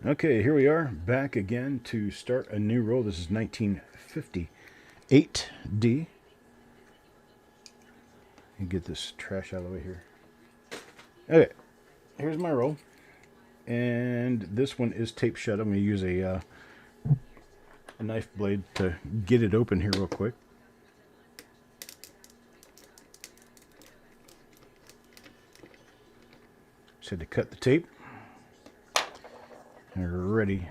Okay, here we are back again to start a new roll. This is 1958D. And get this trash out of the way here. Okay, here's my roll. And this one is tape shut. I'm going to use a knife blade to get it open here real quick. Just had to cut the tape. And we're ready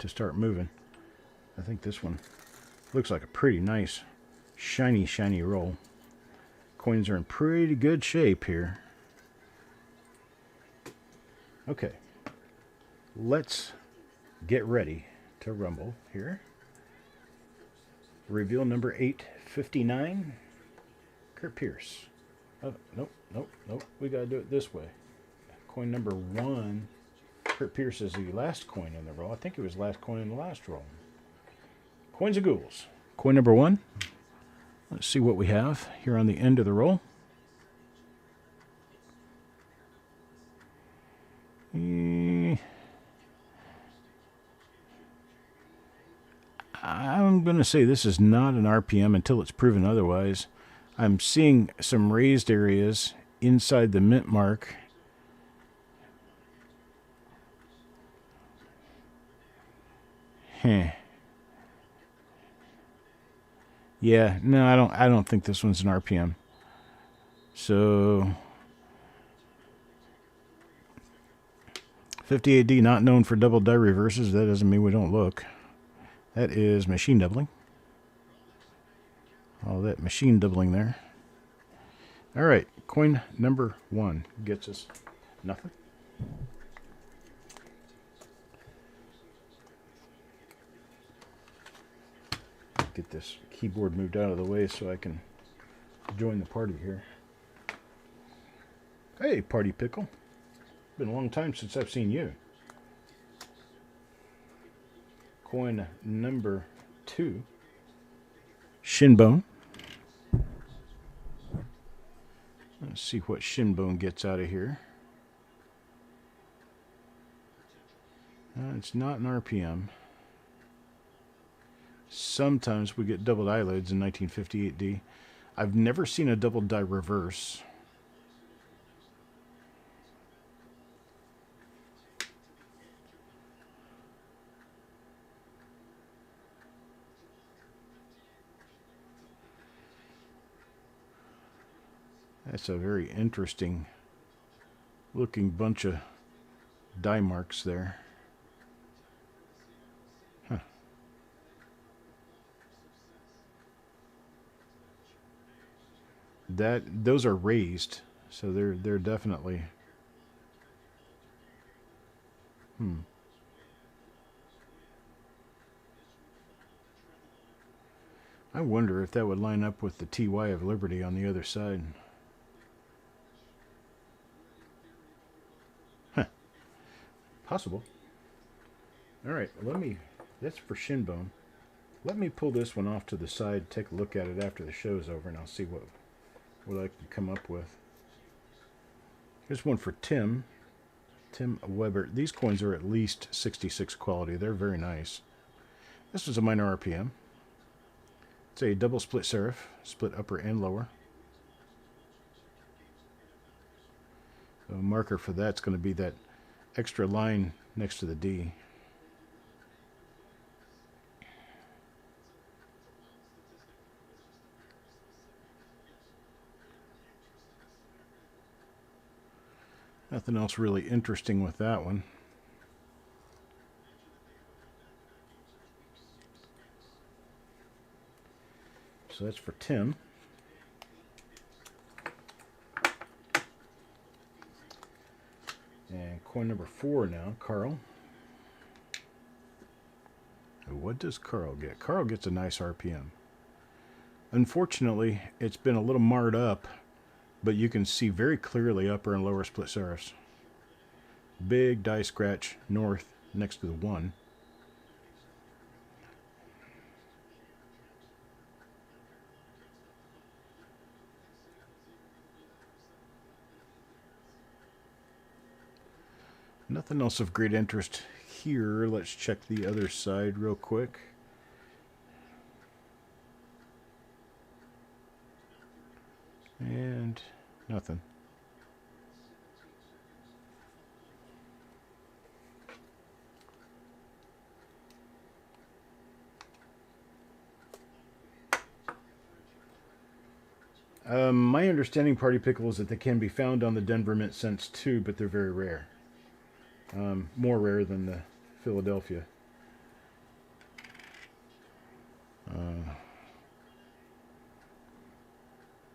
to start moving. I think this one looks like a pretty nice, shiny roll. Coins are in pretty good shape here. Okay, let's get ready to rumble here. Reveal number 859, Kurt Pierce. Oh, nope. We gotta do it this way. Coin number 1. Kurt Pierce is the last coin in the roll. I think it was last coin in the last roll. Coins of ghouls. Coin number 1. Let's see what we have here on the end of the roll. I'm going to say this is not an RPM until it's proven otherwise. I'm seeing some raised areas inside the mint mark. Yeah, no, I don't think this one's an RPM. So 58D, not known for double die reverses. That doesn't mean we don't look. That is machine doubling. All that machine doubling there. All right, coin number 1 gets us nothing. Get this keyboard moved out of the way so I can join the party here. Hey, Party Pickle. Been a long time since I've seen you. Coin number 2. Shinbone. Let's see what Shinbone gets out of here. It's not an RPM. Sometimes we get doubled eyelids in 1958D. I've never seen a double die reverse. That's a very interesting looking bunch of die marks there. Huh. Those are raised, so they're definitely I wonder if that would line up with the TY of Liberty on the other side. Possible. Alright, that's for Shinbone. Let me pull this one off to the side, take a look at it after the show's over, and I'll see what I can come up with. Here's one for Tim Weber. These coins are at least 66 quality. They're very nice. This is a minor RPM. It's a double split serif, split upper and lower. So a marker for that's going to be that extra line next to the D. Nothing else really interesting with that one. So that's for Tim. And coin number 4 now, Carl. What does Carl get? Carl gets a nice RPM. Unfortunately, it's been a little marred up, but you can see very clearly upper and lower split serifs. Big die scratch north next to the 1. Nothing else of great interest here. Let's check the other side real quick. And nothing. My understanding, Party Pickle, is that they can be found on the Denver Mint Scents too, but they're very rare. More rare than the Philadelphia.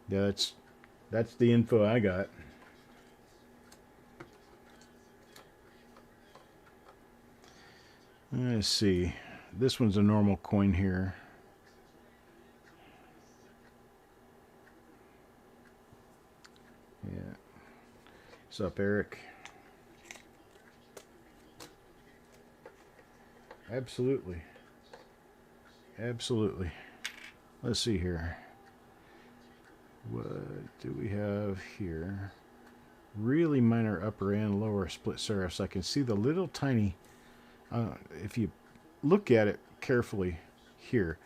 Yeah, that's the info I got. Let's see. This one's a normal coin here. Yeah. What's up, Eric? Absolutely. Absolutely. Let's see here. What do we have here? Really minor upper and lower split serifs. I can see the little tiny, if you look at it carefully here,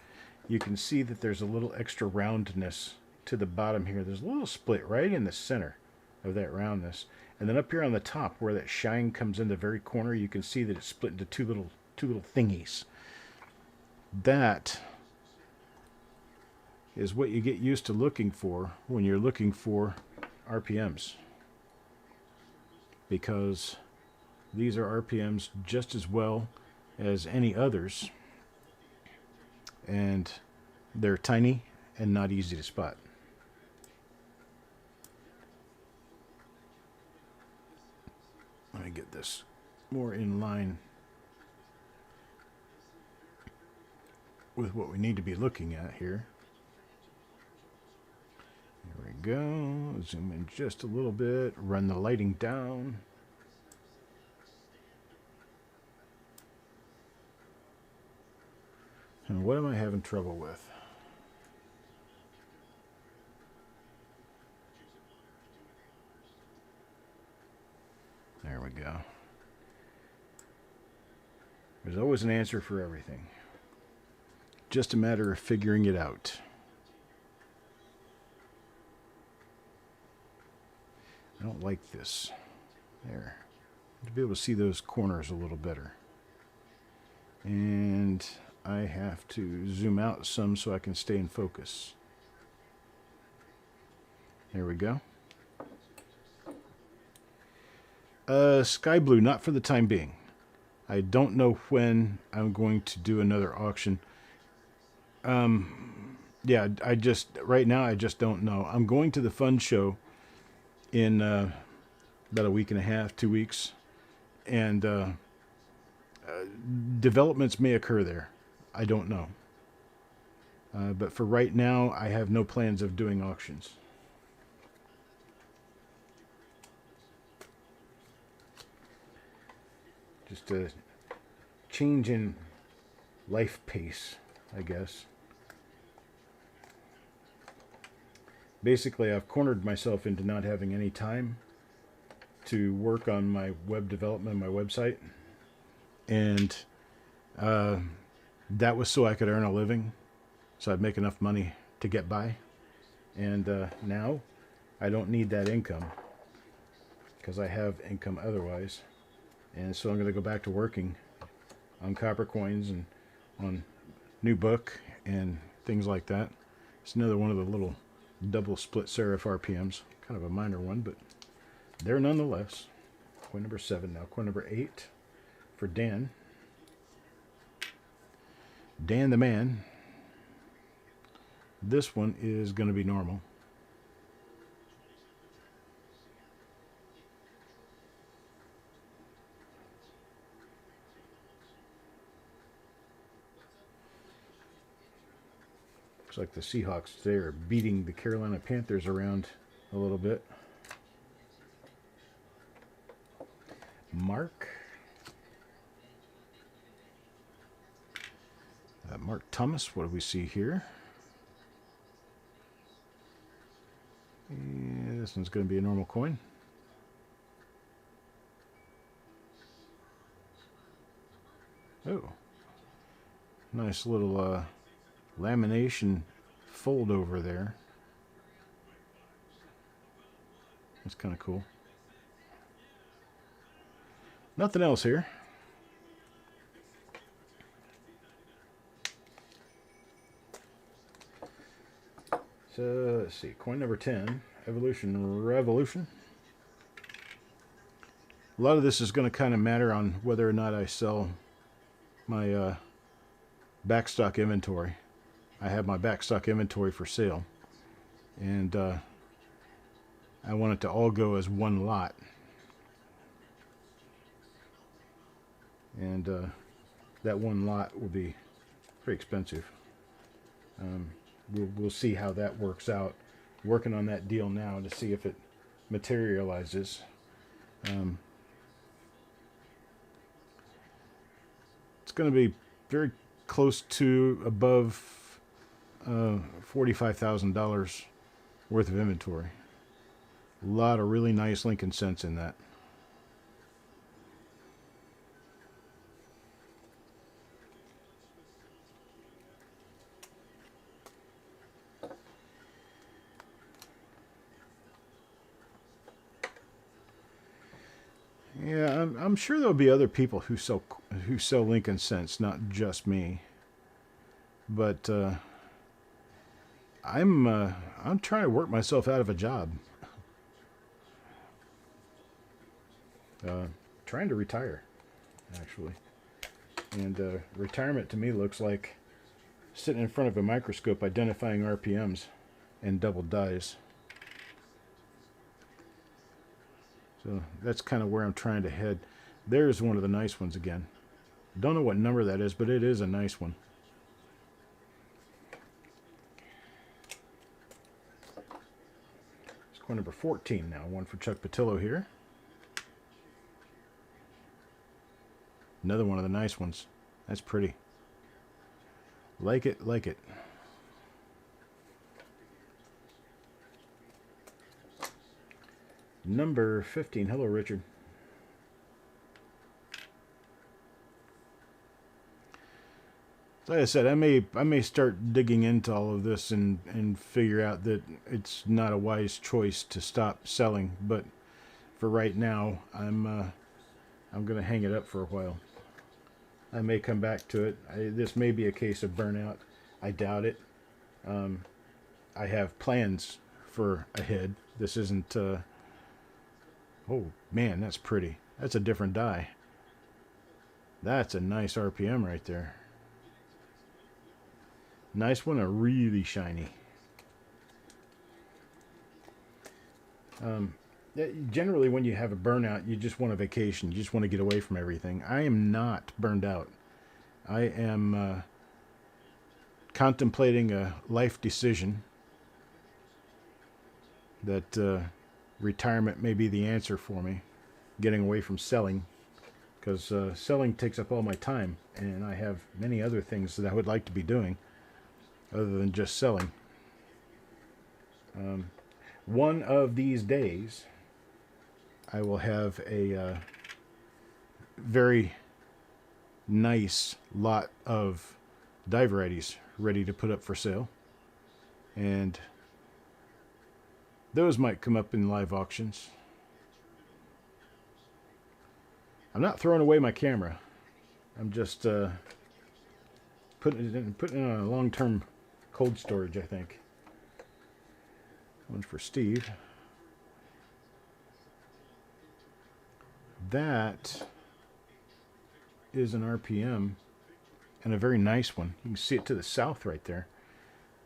you can see that there's a little extra roundness to the bottom here. There's a little split right in the center of that roundness. And then up here on the top where that shine comes in the very corner, you can see that it's split into two little thingies. That is what you get used to looking for when you're looking for RPMs, because these are RPMs just as well as any others, and they're tiny and not easy to spot. Let me get this more in line with what we need to be looking at here. There we go. Zoom in just a little bit. Run the lighting down. And what am I having trouble with? There we go. There's always an answer for everything. Just a matter of figuring it out. I don't like this. There. To be able to see those corners a little better. And I have to zoom out some so I can stay in focus. There we go. Sky blue, not for the time being. I don't know when I'm going to do another auction. Yeah, right now I just don't know. I'm going to the fun show in about a week and a half, 2 weeks, and developments may occur there. I don't know. But for right now, I have no plans of doing auctions. Just a change in life pace, I guess. Basically, I've cornered myself into not having any time to work on my web development, my website. And that was so I could earn a living, so I'd make enough money to get by. And now I don't need that income because I have income otherwise. And so I'm going to go back to working on copper coins and on new book and things like that. It's another one of the little double split serif RPMs. Kind of a minor one, but there nonetheless. Coin number 7 now. Coin number 8 for Dan. Dan the man. This one is going to be normal. Looks like the Seahawks there are beating the Carolina Panthers around a little bit. Mark. Mark Thomas, what do we see here? Yeah, this one's going to be a normal coin. Oh, nice little lamination fold over there. That's kind of cool. Nothing else here. So let's see, coin number 10, Evolution Revolution. A lot of this is going to kind of matter on whether or not I sell my backstock inventory. I have my backstock inventory for sale, and I want it to all go as one lot. And that one lot will be pretty expensive. We'll see how that works out. Working on that deal now to see if it materializes. It's going to be very close to above $45,000 worth of inventory. A lot of really nice Lincoln cents in that. Yeah, I'm sure there'll be other people who sell Lincoln cents, not just me. But I'm trying to work myself out of a job. Trying to retire, actually. And retirement to me looks like sitting in front of a microscope identifying RPMs and double dies. So that's kind of where I'm trying to head. There's one of the nice ones again. Don't know what number that is, but it is a nice one. It's coin number 14 now. One for Chuck Patillo here. Another one of the nice ones. That's pretty. Like it, like it. Number 15. Hello, Richard. Like I said, I may start digging into all of this and figure out that it's not a wise choice to stop selling. But for right now, I'm going to hang it up for a while. I may come back to it. This may be a case of burnout. I doubt it. I have plans for ahead. This isn't... oh, man, that's pretty. That's a different die. That's a nice RPM right there. Nice one, a really shiny. Generally, when you have a burnout, you just want a vacation. You just want to get away from everything. I am not burned out. I am contemplating a life decision that retirement may be the answer for me. Getting away from selling, because selling takes up all my time, and I have many other things that I would like to be doing other than just selling. One of these days, I will have a very nice lot of die varieties ready to put up for sale, and those might come up in live auctions. I'm not throwing away my camera. I'm just putting it in a long-term cold storage, I think. One's for Steve. That is an RPM, and a very nice one. You can see it to the south right there.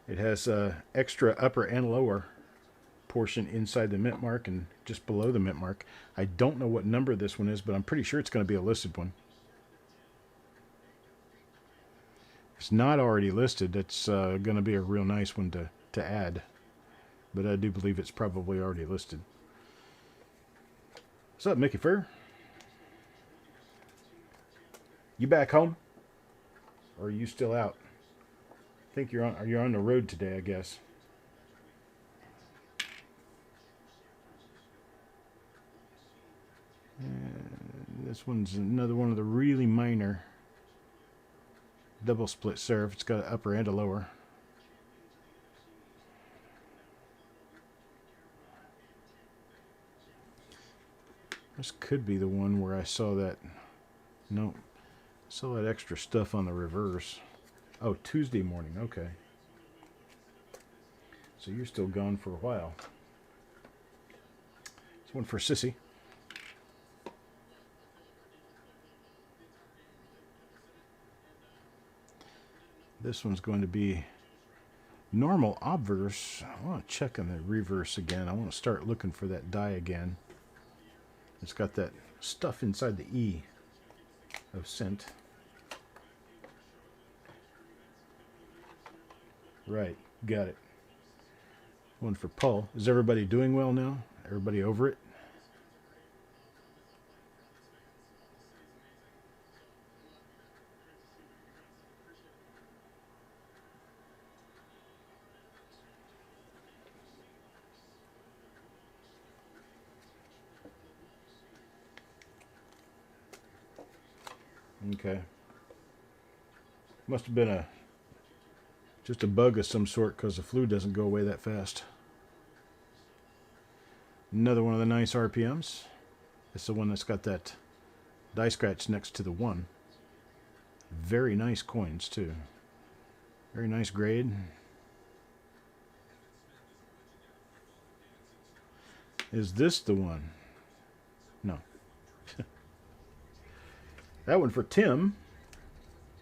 It has extra upper and lower portion inside the mint mark and just below the mint mark. I don't know what number this one is, but I'm pretty sure it's going to be a listed one. If it's not already listed, it's going to be a real nice one to add. But I do believe it's probably already listed. What's up, Mickey Fur? You back home? Or are you still out? I think you're on the road today, I guess. And this one's another one of the really minor Double split serif. It's got an upper and a lower. This could be the one where I saw that. No, saw that extra stuff on the reverse. Oh, Tuesday morning. Okay. So you're still gone for a while. This one for Sissy. This one's going to be normal obverse. I want to check on the reverse again. I want to start looking for that die again. It's got that stuff inside the E of scent. Right, got it. One for Paul. Is everybody doing well now? Everybody over it? Okay. Must have been just a bug of some sort, because the flu doesn't go away that fast. Another one of the nice RPMs. It's the one that's got that die scratch next to the 1. Very nice coins too. Very nice grade. Is this the one? No. That one for Tim.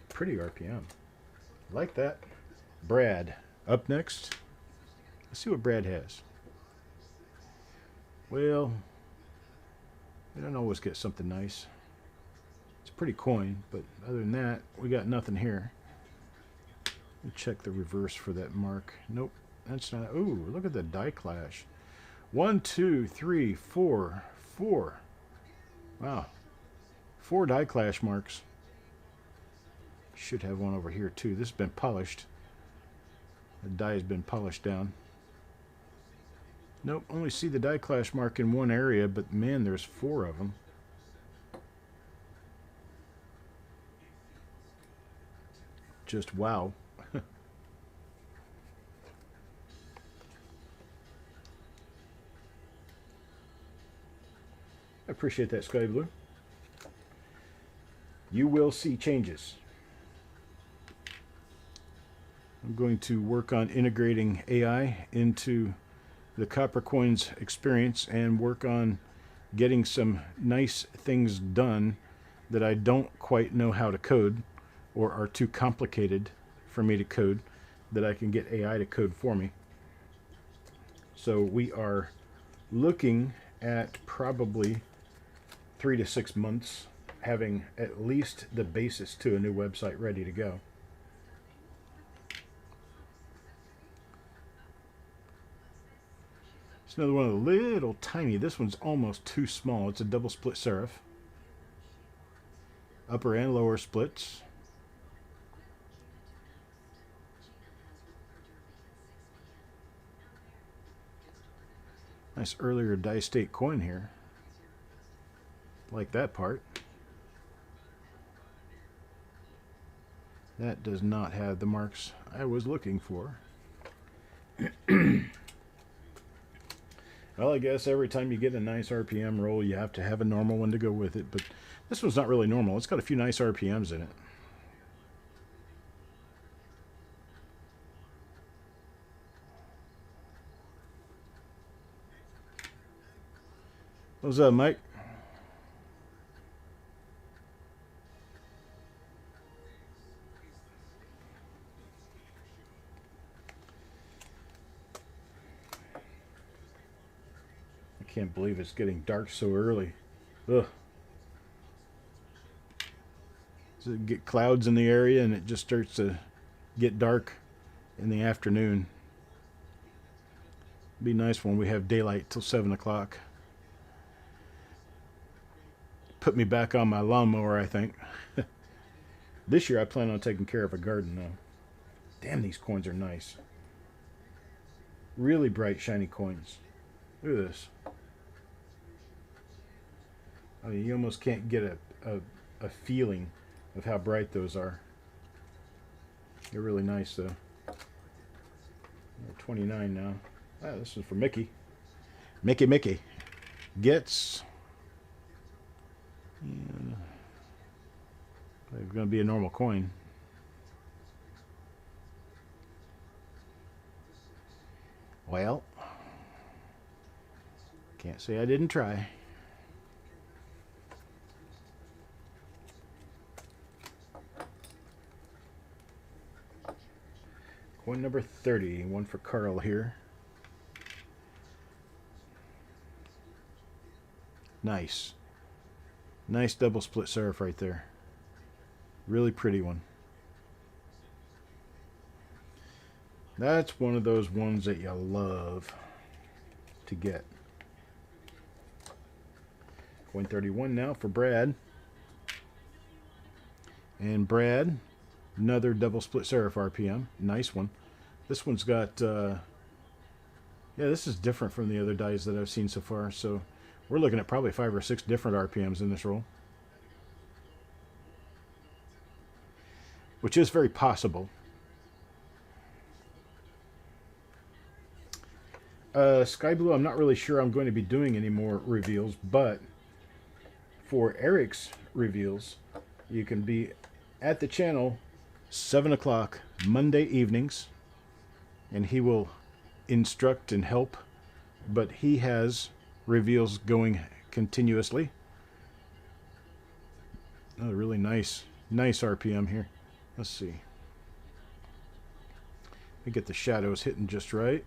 Pretty RPM. Like that. Brad. Up next. Let's see what Brad has. Well, we don't always get something nice. It's a pretty coin, but other than that, we got nothing here. We'll check the reverse for that mark. Nope, that's not. Ooh, look at the die clash. 1, 2, 3, 4, 4. Wow. 4 die clash marks. Should have one over here too. This has been polished. The die has been polished down. Nope, only see the die clash mark in one area, but man, there's 4 of them. Just wow. I appreciate that, Sky Blue. You will see changes. I'm going to work on integrating AI into the Copper Coins experience and work on getting some nice things done that I don't quite know how to code or are too complicated for me to code, that I can get AI to code for me. So we are looking at probably 3 to 6 months having at least the basis to a new website ready to go. It's another one of the little tiny. This one's almost too small. It's a double split serif. Upper and lower splits. Nice earlier die state coin here. Like that part. That does not have the marks I was looking for. Well, I guess every time you get a nice RPM roll, you have to have a normal one to go with it. But this one's not really normal. It's got a few nice RPMs in it. What's up, Mike? I can't believe it's getting dark so early. Ugh. So you get clouds in the area and it just starts to get dark in the afternoon. It'd be nice when we have daylight till 7 o'clock. Put me back on my lawnmower, I think. This year I plan on taking care of a garden though. Damn, these coins are nice. Really bright, shiny coins. Look at this. I mean, you almost can't get a feeling of how bright those are. They're really nice though. They're 29 now. Ah, this is for Mickey. Mickey gets. Yeah, it's going to be a normal coin. Well, can't say I didn't try. Coin number 30, one for Carl here. Nice. Nice double split serif right there. Really pretty one. That's one of those ones that you love to get. Coin 31 now for Brad. And Brad, another double split serif RPM. Nice one. This one's got, yeah, this is different from the other dies that I've seen so far. So we're looking at probably 5 or 6 different RPMs in this roll, which is very possible. Sky Blue, I'm not really sure I'm going to be doing any more reveals, but for Eric's reveals, you can be at the channel 7 o'clock Monday evenings, and he will instruct and help, but he has reveals going continuously. Oh, really nice RPM here. Let's see. Let me get the shadows hitting just right.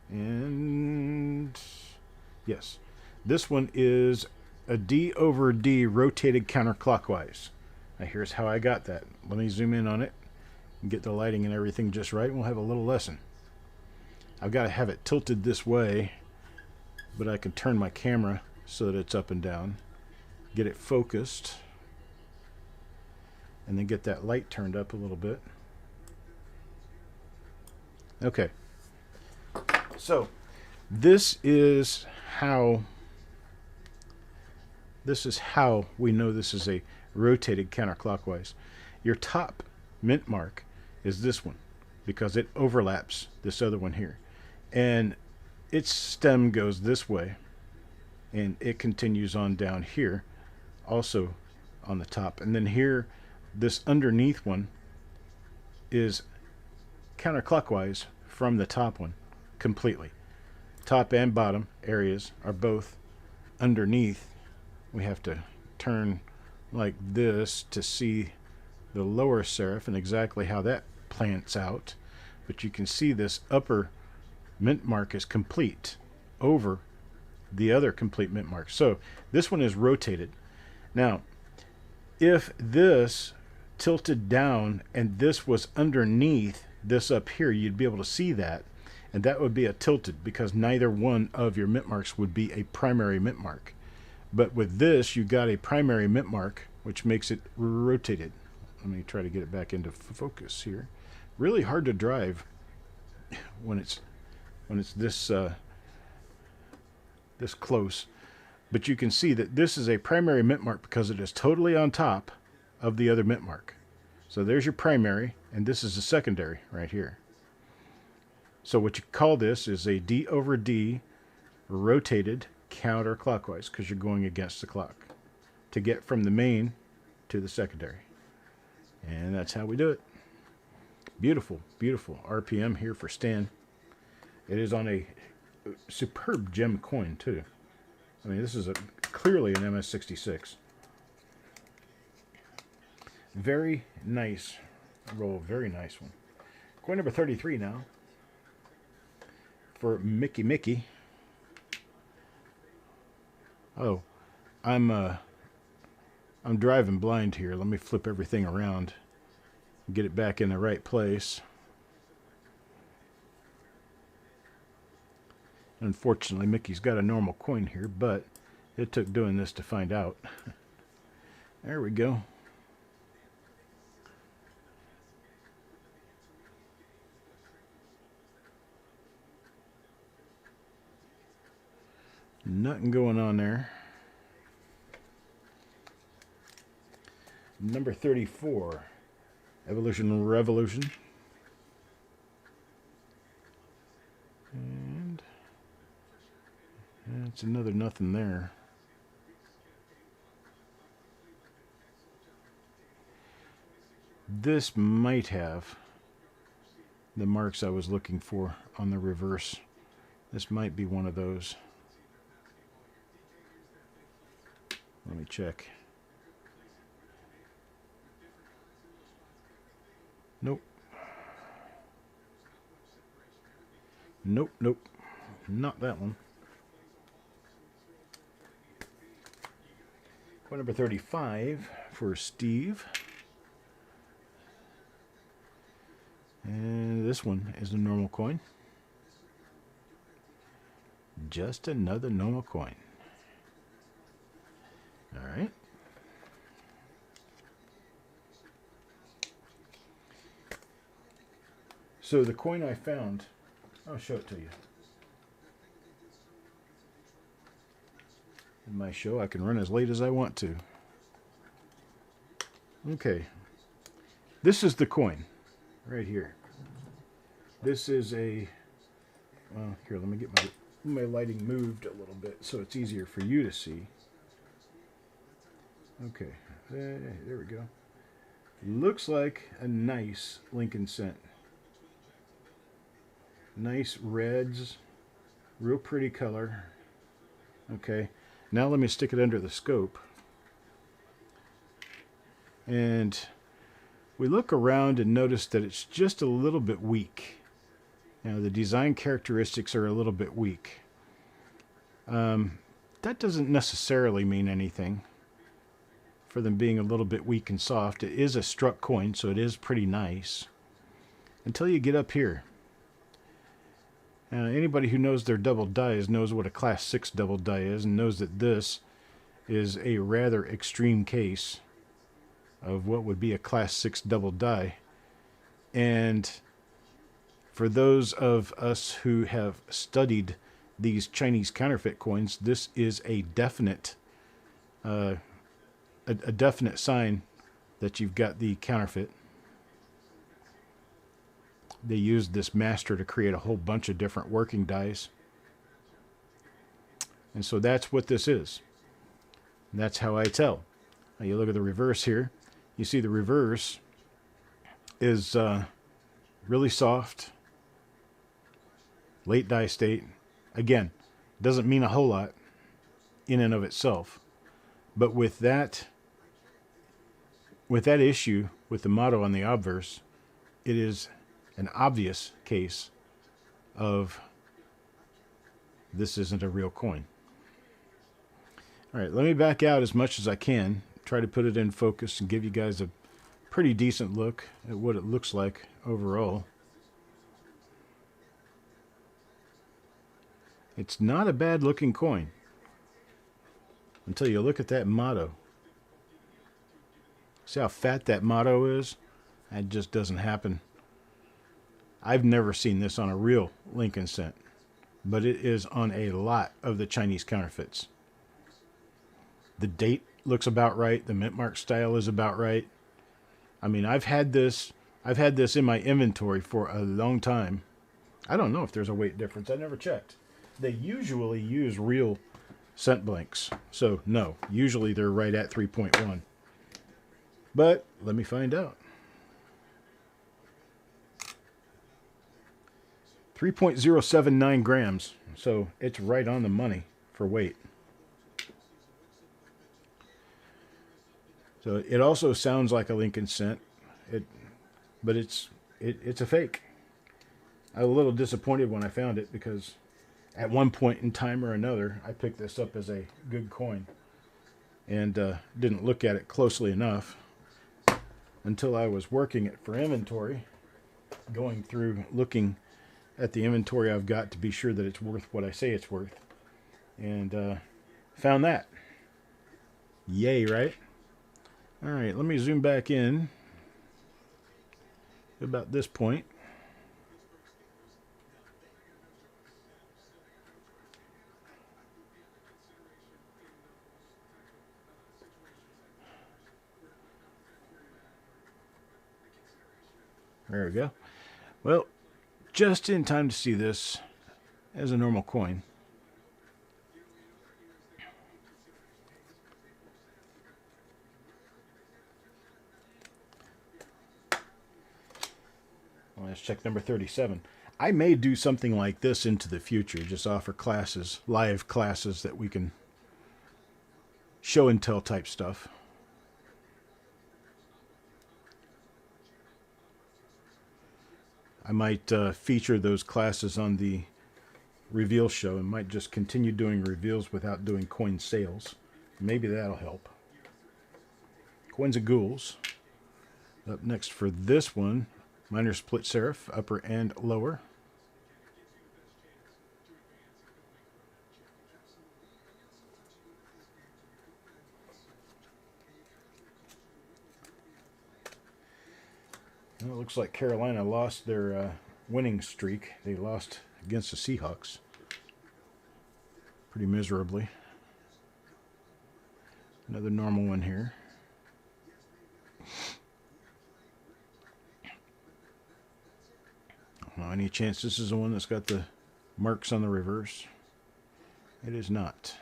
And yes, this one is a D over D rotated counterclockwise. Now here's how I got that. Let me zoom in on it and get the lighting and everything just right, and we'll have a little lesson. I've got to have it tilted this way, but I can turn my camera so that it's up and down, get it focused, and then get that light turned up a little bit. Okay. So this is how we know this is a rotated counterclockwise. Your top mint mark is this one because it overlaps this other one here, and its stem goes this way and it continues on down here also on the top, and then here this underneath one is counterclockwise from the top one completely. Top and bottom areas are both underneath. We have to turn like this to see the lower serif and exactly how that plants out, but you can see this upper mint mark is complete over the other complete mint mark. So this one is rotated. Now if this tilted down and this was underneath this up here, you'd be able to see that, and that would be a tilted because neither one of your mint marks would be a primary mint mark. But with this, you got a primary mint mark, which makes it rotated. Let me try to get it back into focus here. Really hard to drive when it's this this close, but you can see that this is a primary mint mark because it is totally on top of the other mint mark. So there's your primary, and this is a secondary right here. So what you call this is a D over D rotated counterclockwise because you're going against the clock to get from the main to the secondary. And that's how we do it. Beautiful, beautiful RPM here for Stan. It is on a superb gem coin too. I mean, this is clearly an MS66. Very nice roll, very nice one. Coin number 33 now for Mickey. Oh, I'm driving blind here. Let me flip everything around and get it back in the right place. Unfortunately, Mickey's got a normal coin here, but it took doing this to find out. There we go. Nothing going on there. Number 34. Evolution Revolution. And it's another nothing there. This might have the marks I was looking for on the reverse. This might be one of those. Let me check. Nope. Nope, nope. Not that one. Coin number 35 for Steve. And this one is a normal coin. Just another normal coin. All right. So the coin I found, I'll show it to you. In my show, I can run as late as I want to. Okay. This is the coin right here. This is a, well, here, let me get my lighting moved a little bit so it's easier for you to see. Okay, there we go. Looks like a nice Lincoln cent. Nice reds, real pretty color. Okay, now let me stick it under the scope. And we look around and notice that it's just a little bit weak. You know, the design characteristics are a little bit weak. That doesn't necessarily mean anything for them being a little bit weak and soft. It is a struck coin, so it is pretty nice. Until you get up here. Anybody who knows their double dies knows what a class 6 double die is, and knows that this is a rather extreme case of what would be a class 6 double die. And for those of us who have studied these Chinese counterfeit coins, this is a definite a definite sign that you've got the counterfeit. They used this master to create a whole bunch of different working dies. And so that's what this is. And that's how I tell. Now you look at the reverse here. You see the reverse is really soft. Late die state. Again, doesn't mean a whole lot in and of itself. But with that issue, with the motto on the obverse, it is an obvious case of this isn't a real coin. All right, let me back out as much as I can, try to put it in focus and give you guys a pretty decent look at what it looks like overall. It's not a bad looking coin until you look at that motto. See how fat that motto is? That just doesn't happen. I've never seen this on a real Lincoln cent, but it is on a lot of the Chinese counterfeits. The date looks about right. The mint mark style is about right. I mean, I've had this in my inventory for a long time. I don't know if there's a weight difference. I never checked. They usually use real cent blanks. So no, usually they're right at 3.1. But let me find out. 3.079 grams. So it's right on the money for weight. So it also sounds like a Lincoln cent, but it's a fake. I was a little disappointed when I found it because at one point in time or another, I picked this up as a good coin and didn't look at it closely enough until I was working it for inventory, going through looking at the inventory I've got to be sure that it's worth what I say it's worth, and found that. Yay, right? All right, let me zoom back in about this point. There we go. Well, just in time to see this as a normal coin. Well, let's check number 37. I may do something like this into the future, just offer classes, live classes that we can show and tell type stuff. I might feature those classes on the reveal show and might just continue doing reveals without doing coin sales. Maybe that'll help. Coins and ghouls. Up next for this one, minor split serif, upper and lower. Well, it looks like Carolina lost their winning streak. They lost against the Seahawks pretty miserably. Another normal one here. Any chance this is the one that's got the marks on the reverse? It is not.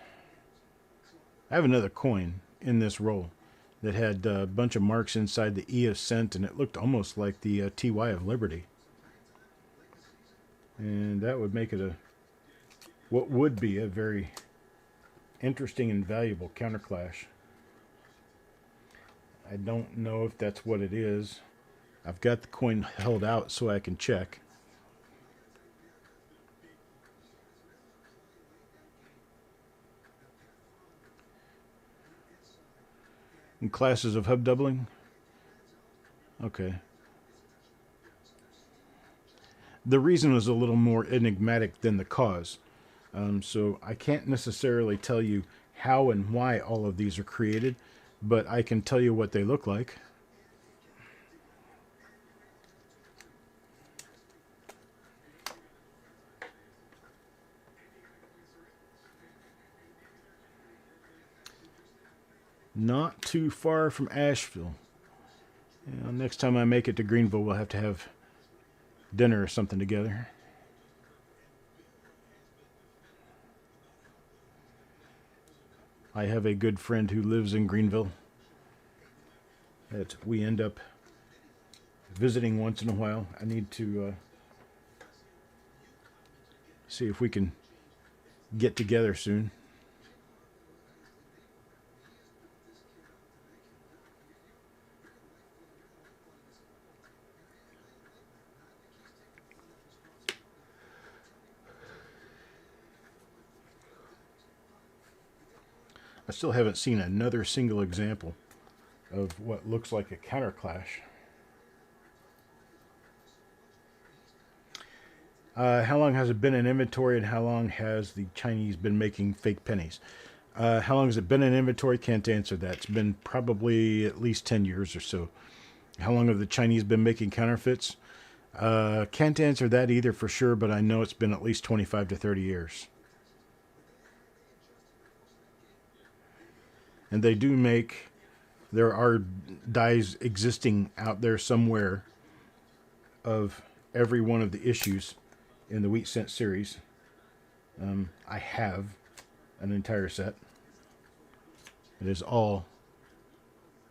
I have another coin in this roll that had a bunch of marks inside the E of cent, and it looked almost like the TY of Liberty. And that would make it what would be a very interesting and valuable counterclash. I don't know if that's what it is. I've got the coin held out so I can check. And classes of hub doubling. Okay. The reason was a little more enigmatic than the cause. So I can't necessarily tell you how and why all of these are created, but I can tell you what they look like. Not too far from Asheville. You know, next time I make it to Greenville, we'll have to have dinner or something together. I have a good friend who lives in Greenville that we end up visiting once in a while. I need to see if we can get together soon. I still haven't seen another single example of what looks like a counterclash. How long has it been in inventory, and how long has the Chinese been making fake pennies? How long has it been in inventory? Can't answer that. It's been probably at least 10 years or so. How long have the Chinese been making counterfeits? Can't answer that either for sure, but I know it's been at least 25 to 30 years. And they do make, there are dies existing out there somewhere of every one of the issues in the Wheat Cent series. I have an entire set. It is all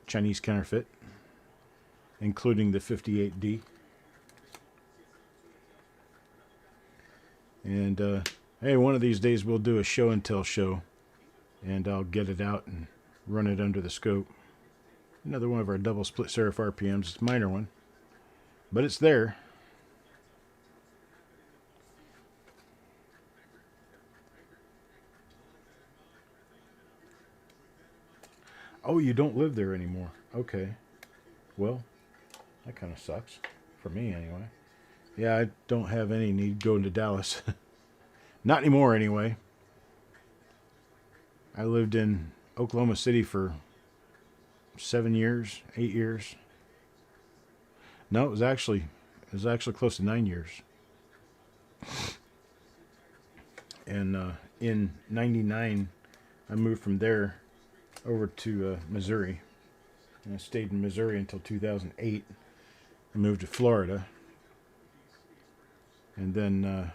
Chinese counterfeit, including the 58D. And hey, one of these days we'll do a show and tell show, and I'll get it out and run it under the scope. Another one of our double split serif RPMs. It's a minor one, but it's there. Oh, you don't live there anymore. Okay. Well, that kind of sucks. For me, anyway. Yeah, I don't have any need going to Dallas. Not anymore, anyway. I lived in Oklahoma City for 7 years, 8 years. No, it was actually close to 9 years. And in '99, I moved from there over to Missouri. And I stayed in Missouri until 2008. I moved to Florida. And then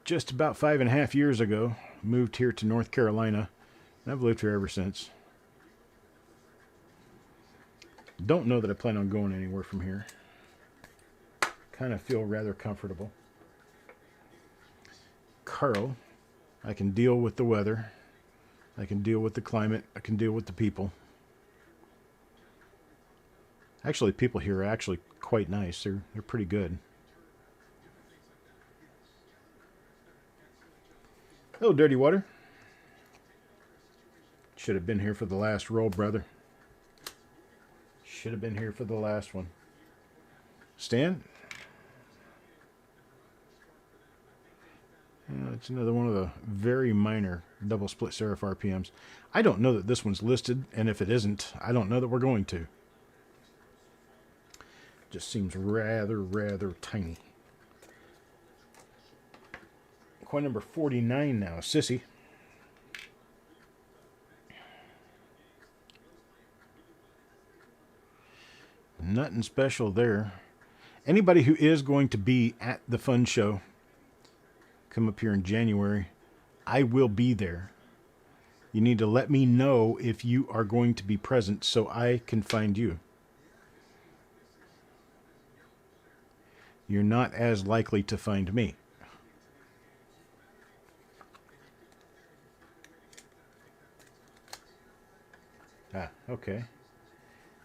just about 5.5 years ago, moved here to North Carolina. And I've lived here ever since. Don't know that I plan on going anywhere from here. Kind of feel rather comfortable. Carl, I can deal with the weather. I can deal with the climate. I can deal with the people. Actually, people here are actually quite nice. They're pretty good. Hello, Dirty Water. Should have been here for the last roll, brother. Should have been here for the last one. Stan? It's another one of the very minor double split serif RPMs. I don't know that this one's listed, and if it isn't, I don't know that we're going to. Just seems rather tiny. Coin number 49 now, Sissy. Nothing special there. Anybody who is going to be at the fun show, come up here in January, I will be there. You need to let me know if you are going to be present so I can find you. You're not as likely to find me. Ah, okay.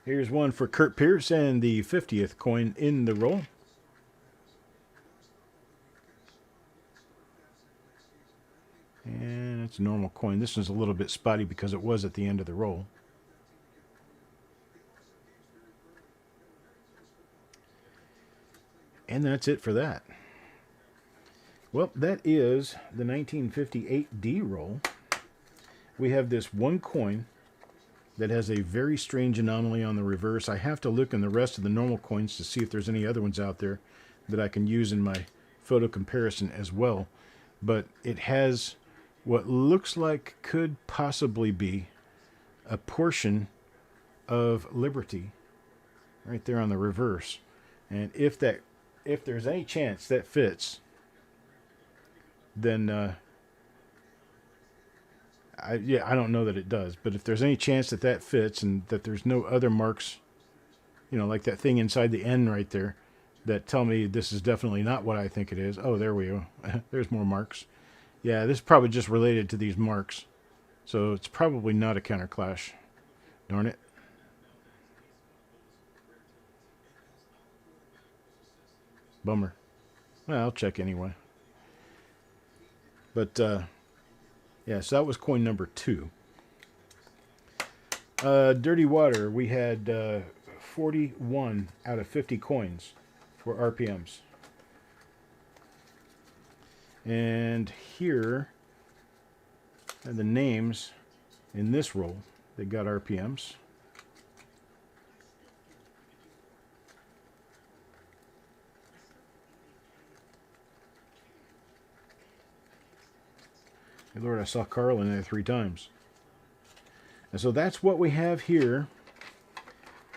Here's one for Kurt Pierce and the 50th coin in the roll. And it's a normal coin. This one's a little bit spotty because it was at the end of the roll. And that's it for that. Well, that is the 1958 D roll. We have this one coin that has a very strange anomaly on the reverse. I have to look in the rest of the normal coins to see if there's any other ones out there that I can use in my photo comparison as well. But it has what looks like could possibly be a portion of Liberty right there on the reverse. And if there's any chance that fits, then I don't know that it does, but if there's any chance that that fits and that there's no other marks, you know, like that thing inside the N right there, that tell me this is definitely not what I think it is. Oh, there we go. There's more marks. Yeah, this is probably just related to these marks. So it's probably not a counterclash. Darn it. Bummer. Well, I'll check anyway. But, yeah, so that was coin number 2. Dirty Water, we had 41 out of 50 coins for RPMs. And here are the names in this roll that got RPMs. Hey Lord, I saw Carl in there 3 times. And so that's what we have here.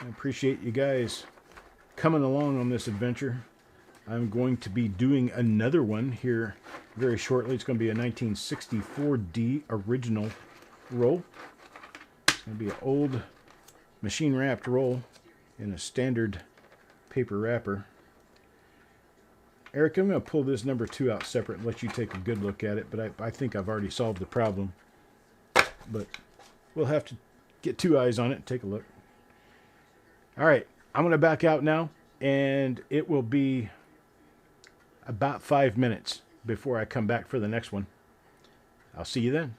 I appreciate you guys coming along on this adventure. I'm going to be doing another one here very shortly. It's going to be a 1964D original roll. It's going to be an old machine wrapped roll in a standard paper wrapper. Eric, I'm going to pull this number 2 out separate and let you take a good look at it, but I think I've already solved the problem. But we'll have to get 2 eyes on it and take a look. All right, I'm going to back out now, and it will be about 5 minutes before I come back for the next one. I'll see you then.